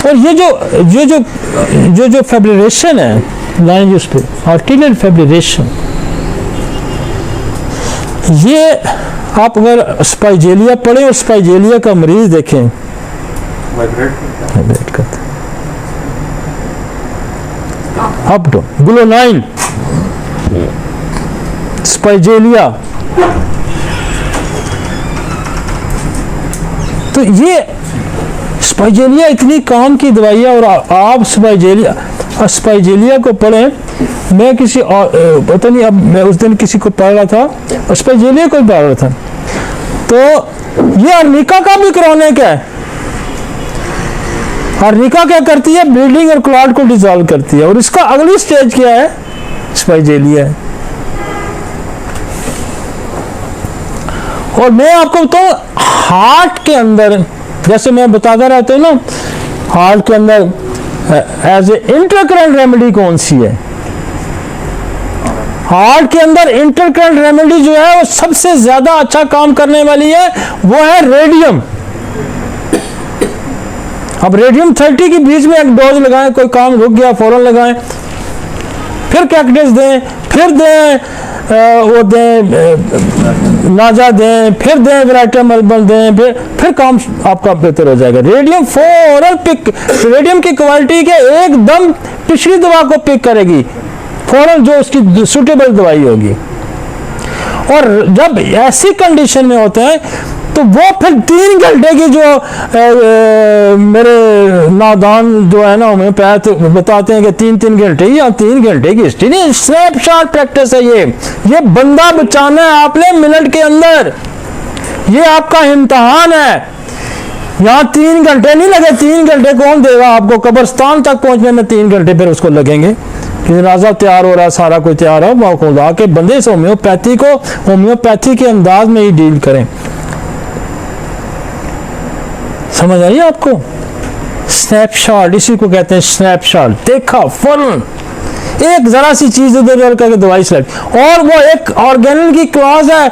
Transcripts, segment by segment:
और ये जो फेब्रिलेशन है लाइन उस पे आर्टिकुलर फेब्रिलेशन, ये आप अगर स्पाइजेलिया पढ़े और स्पाइजेलिया का मरीज देखें वाइब्रेट करता अप डाउन ग्लोनाइन स्पाइजेलिया। तो ये स्पाइजेलिया इतनी काम की दवाई है और आप स्पाइजेलिया को पढ़ें। मैं किसी पता नहीं, अब मैं उस दिन किसी को पढ़ रहा था स्पाइजेलिया को पढ़ रहा था, तो ये अर्निका का भी क्रॉनिक है। अर्निका क्या करती है, ब्लीडिंग और क्लॉट को डिसॉल्व करती है, और इसका अगली स्टेज क्या है, स्पाइजेलिया है। और मैं आपको बताऊं हार्ट के अंदर, जैसे मैं बताता रहता हूं ना, हार्ट के अंदर एज ए इंटरकरेंट रेमेडी कौन सी है, हार्ट के अंदर इंटरकरेंट रेमेडी जो है वो सबसे ज्यादा अच्छा काम करने वाली है, वो है रेडियम। अब रेडियम 30 के बीच में एक डोज लगाएं, कोई काम रुक गया फौरन लगाएं, फिर कैक्टस दें, फिर दें वो दें नाजा दें, फिर दें वेराइटामल्बल दें, फिर काम आपका बेहतर हो जाएगा। रेडियम फौरन पिक, रेडियम की क्वालिटी के एकदम पिछली दवा को पिक करेगी फौरन, जो उसकी सूटेबल दवाई होगी। और जब ऐसी कंडीशन में होते हैं तो वो फिर 3 घंटे की जो मेरे नादान जो है ना होम्योपैथ बताते हैं कि 3 घंटे या 3 घंटे की हिस्ट्री नहीं, स्नैपशॉट प्रैक्टिस है ये बंदा बचाना है आपने मिनट के अंदर, ये आपका इम्तहान है। यहाँ 3 घंटे नहीं लगे, 3 घंटे कौन देगा आपको, कब्रिस्तान तक पहुंचने में 3 घंटे फिर उसको लगेंगे। जनाजा तैयार हो रहा है, सारा कुछ तैयार हो, वो खुदा के बंदे इस होम्योपैथी को होम्योपैथी के अंदाज में ही डील करें। समझ आई आपको? स्नैपशॉट, इसी को कहते हैं स्नैपशॉट, देखा फौरन एक जरा सी चीज उधर करके दवाई सेलेक्ट। और वो एक ऑर्गेनल की क्लास है,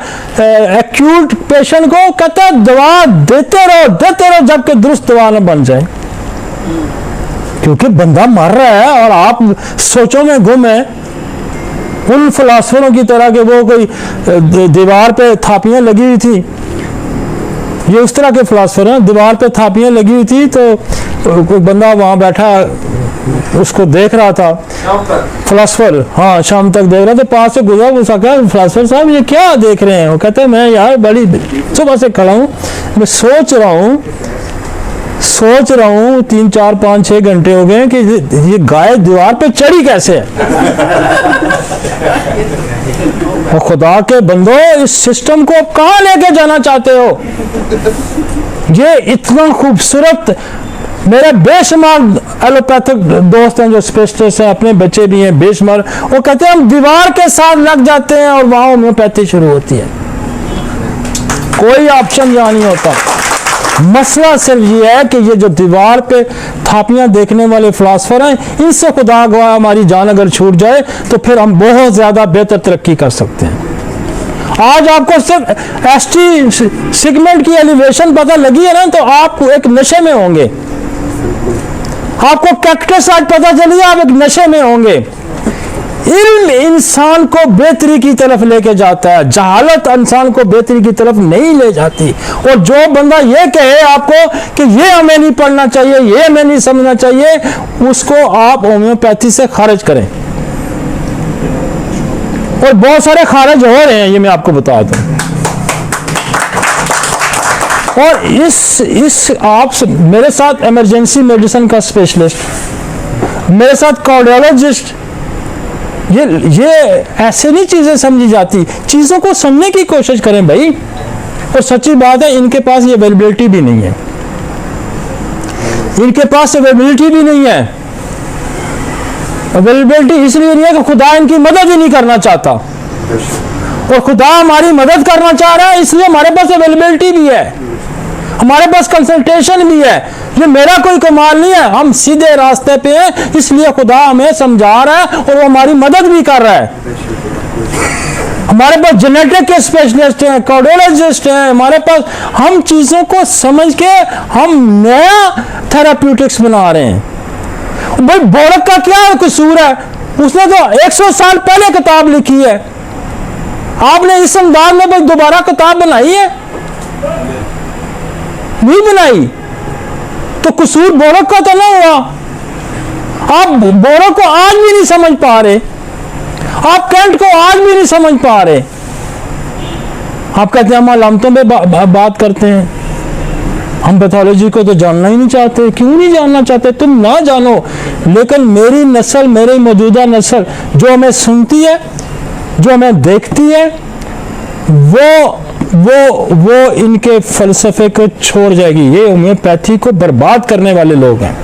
एक्यूट पेशेंट को कहता है दवा देते रहो जबकि दुरुस्त दवा न बन जाए, क्योंकि बंदा मर रहा है और आप सोचों में गुम है। उन फिलासफरों की तरह के वो कोई दीवार पे थापियां लगी हुई थी, ये उस तरह के फिलासफर हैं, दीवार पे थापियां लगी हुई थी, तो कोई बंदा वहां बैठा उसको देख रहा था, फिलासफर, हाँ शाम तक देख रहा था, पास से गुजरा, वो कहा फिलासफर साहब ये क्या देख रहे हैं? वो कहते हैं मैं यार बड़ी सुबह से खड़ा हूँ, मैं सोच रहा हूँ 3, 4, 5, 6 घंटे हो गए कि ये गाय दीवार पे चढ़ी कैसे है। और खुदा के बंदो, इस सिस्टम को आप कहां लेके जाना चाहते हो? ये इतना खूबसूरत, मेरे बेशुमार एलोपैथिक दोस्त हैं जो स्पेशलिस्ट हैं, अपने बच्चे भी हैं बेशुमार, वो कहते हैं हम दीवार के साथ लग जाते हैं और वहां होम्योपैथी शुरू होती है, कोई ऑप्शन यहां नहीं होता। मसला सिर्फ ये है कि ये जो दीवार पे थापियां देखने वाले फिलासफर हैं, इनसे खुदा गवाह हमारी जान अगर छूट जाए तो फिर हम बहुत ज्यादा बेहतर तरक्की कर सकते हैं। आज आपको सिर्फ एसटी सेगमेंट की एलिवेशन पता लगी है ना, तो आप एक नशे में होंगे। आपको कैक्टस आज पता चली, आप एक नशे में होंगे। इल्म इंसान को बेहतरी की तरफ लेके जाता है, जहालत इंसान को बेहतरी की तरफ नहीं ले जाती। और जो बंदा ये कहे आपको कि ये हमें नहीं पढ़ना चाहिए, ये हमें नहीं समझना चाहिए, उसको आप होम्योपैथी से खारिज करें। और बहुत सारे खारिज हो रहे हैं, ये मैं आपको बता दूं। और इस आप मेरे साथ इमरजेंसी मेडिसिन का स्पेशलिस्ट, मेरे साथ कार्डियोलॉजिस्ट, ये ऐसे नहीं चीजें समझी जाती, चीजों को समझने की कोशिश करें भाई। और सच्ची बात है, इनके पास ये अवेलेबिलिटी भी नहीं है, इनके पास अवेलेबिलिटी भी नहीं है। अवेलेबिलिटी इसलिए नहीं है कि खुदा इनकी मदद ही नहीं करना चाहता, और खुदा हमारी मदद करना चाह रहा है, इसलिए हमारे पास अवेलेबिलिटी भी है, हमारे पास कंसल्टेशन भी है। ये मेरा कोई कमाल नहीं है, हम सीधे रास्ते पे हैं, इसलिए खुदा हमें समझा रहा है और वो हमारी मदद भी कर रहा है। हमारे पास जेनेटिक के स्पेशलिस्ट हैं, कार्डियोलॉजिस्ट हैं, हमारे पास, हम चीजों को समझ के हम नया थेराप्यूटिक्स बना रहे हैं। भाई बोरक का क्या कसूर है? उसने तो 100 साल पहले किताब लिखी है, आपने इस अंदाज में भाई दोबारा किताब बनाई है? नहीं बनाई। तो कसूर बोरक का तो ना हुआ। आप बोरक को आज भी नहीं समझ पा रहे, आप कैंट को आज भी नहीं समझ पा रहे। आप कहते हैं हम अलामतों पे बात करते हैं, हम पैथोलॉजी को तो जानना ही नहीं चाहते। क्यों नहीं जानना चाहते? तुम ना जानो, लेकिन मेरी नस्ल, मेरी मौजूदा नस्ल जो हमें सुनती है, जो हमें देखती है, वो इनके फलसफे को छोड़ जाएगी। ये होम्योपैथी को बर्बाद करने वाले लोग हैं।